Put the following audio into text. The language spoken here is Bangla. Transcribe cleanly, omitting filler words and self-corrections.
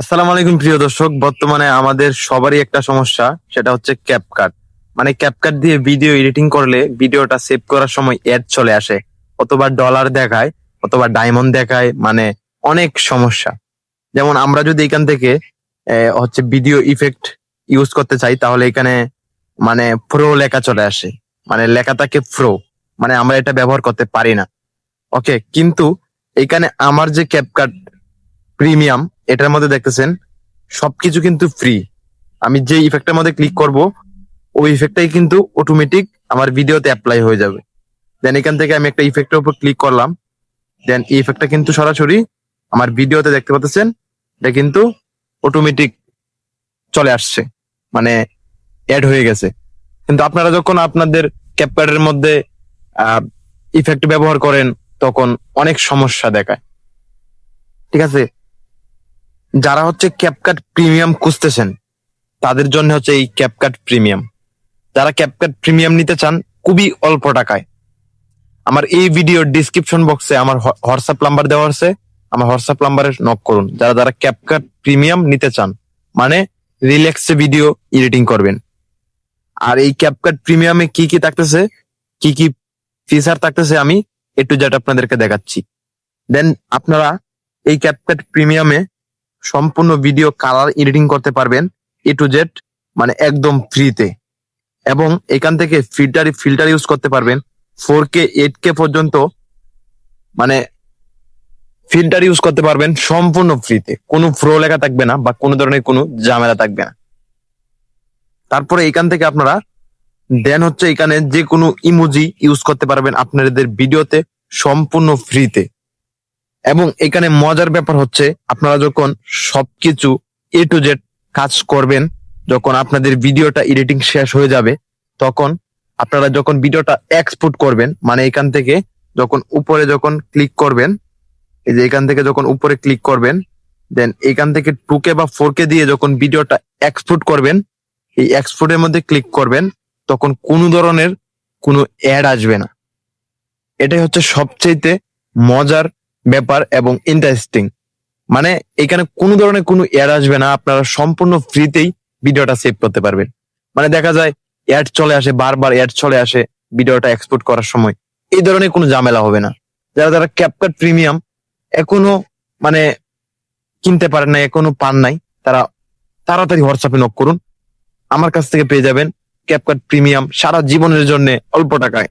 আসসালামু আলাইকুম প্রিয় দর্শক। বর্তমানে আমাদের সবারই একটা সমস্যা, সেটা হচ্ছে ক্যাপকাট। মানে ক্যাপকাট দিয়ে ভিডিও এডিটিং করলে ভিডিওটা সেভ করার সময় অ্যাড চলে আসে, অথবা ডলার দেখায়, অথবা ডায়মন্ড দেখায়, মানে অনেক সমস্যা। যেমন আমরা যদি এখান থেকে হচ্ছে ভিডিও ইফেক্ট ইউজ করতে চাই, তাহলে এখানে মানে প্রো লেখা চলে আসে, মানে লেখা থাকে প্রো, মানে আমরা এটা ব্যবহার করতে পারি না। ওকে, কিন্তু এখানে আমার যে ক্যাপকাট প্রিমিয়াম, এটার মধ্যে দেখতেছেন সবকিছু কিন্তু ফ্রি। আমি যে ইফেক্টের মধ্যে ক্লিক করব, ওই ইফেক্টটাই কিন্তু অটোমেটিক আমার ভিডিওতে অ্যাপ্লাই হয়ে যাবে। দেন এখান থেকে আমি একটা ইফেক্টের উপর ক্লিক করলাম, দেন এই ইফেক্টটা কিন্তু সরাসরি আমার ভিডিওতে দেখতে পাচ্ছেন, এটা কিন্তু অটোমেটিক চলে আসছে, মানে অ্যাড হয়ে গেছে। কিন্তু আপনারা যখন আপনাদের ক্যাপকাটের মধ্যে ইফেক্ট ব্যবহার করেন, তখন অনেক সমস্যা দেখায়। ঠিক আছে, যারা হচ্ছে ক্যাপকাট প্রিমিয়াম খুঁজতেছেন, তাদের জন্য হচ্ছে এই ক্যাপকাট প্রিমিয়াম। যারা ক্যাপকাট প্রিমিয়াম নিতে চান খুবই অল্প টাকায়, আমার এই ভিডিওর ডিসক্রিপশন বক্সে আমার হোয়াটসঅ্যাপ নাম্বার দেওয়া আছে, আমার হোয়াটসঅ্যাপ নাম্বারে নক করুন যারা যারা ক্যাপকাট প্রিমিয়াম নিতে চান, মানে রিল্যাক্সে ভিডিও এডিটিং করবেন। আর এই ক্যাপকাট প্রিমিয়ামে কি কি থাকতেছে, কি কি ফিচার থাকতেছে, আমি একটু যেটা আপনাদেরকে দেখাচ্ছি। দেন আপনারা এই ক্যাপকাট প্রিমিয়ামে সম্পূর্ণ ভিডিও কালার এডিটিং করতে পারবেন A to Z, মানে একদম ফ্রিতে। এবং এখান থেকে ফিল্টার ইউজ করতে পারবেন 4K 8K পর্যন্ত, মানে ফিল্টার ইউজ করতে পারবেন সম্পূর্ণ ফ্রিতে। কোনো প্রো লেখা থাকবে না বা কোনো ধরনের কোনো ঝামেলা থাকবে না। তারপরে এখান থেকে আপনারা দেন হচ্ছে এখানে যে কোনো ইমোজি ইউজ করতে পারবেন আপনাদের ভিডিওতে সম্পূর্ণ ফ্রিতে। এবং এখানে মজার ব্যাপার হচ্ছে, আপনারা যখন সবকিছু A to Z কাজ করবেন, যখন আপনাদের ভিডিওটা এডিটিং শেষ হয়ে যাবে, তখন আপনারা যখন ভিডিওটা এক্সপোর্ট করবেন, মানে এখান থেকে যখন উপরে যখন ক্লিক করবেন, এই যে এখান থেকে যখন উপরে ক্লিক করবেন, দেন এখান থেকে 2K বা 4K দিয়ে যখন ভিডিওটা এক্সপোর্ট করবেন, এই এক্সপোর্টের মধ্যে ক্লিক করবেন, তখন কোনো ধরনের কোনো অ্যাড আসবে না। এটাই হচ্ছে সবচেয়ে মজার ব্যাপার এবং ইন্টারেস্টিং। মানে এখানে কোনো ধরনের কোনো অ্যাড আসবে না, আপনারা সম্পূর্ণ ফ্রিতেই ভিডিওটা সেভ করতে পারবেন। মানে দেখা যায় অ্যাড চলে আসে, বারবার অ্যাড চলে আসে ভিডিওটা এক্সপোর্ট করার সময়, এই ধরনের কোনো ঝামেলা হবে না। যারা যারা ক্যাপকাট প্রিমিয়াম এখনো মানে কিনতে পারেন নাই, এখনো পান নাই, তারা তাড়াতাড়ি হোয়াটসঅ্যাপে নক করুন, আমার কাছ থেকে পেয়ে যাবেন ক্যাপকাট প্রিমিয়াম সারা জীবনের জন্য অল্প টাকায়।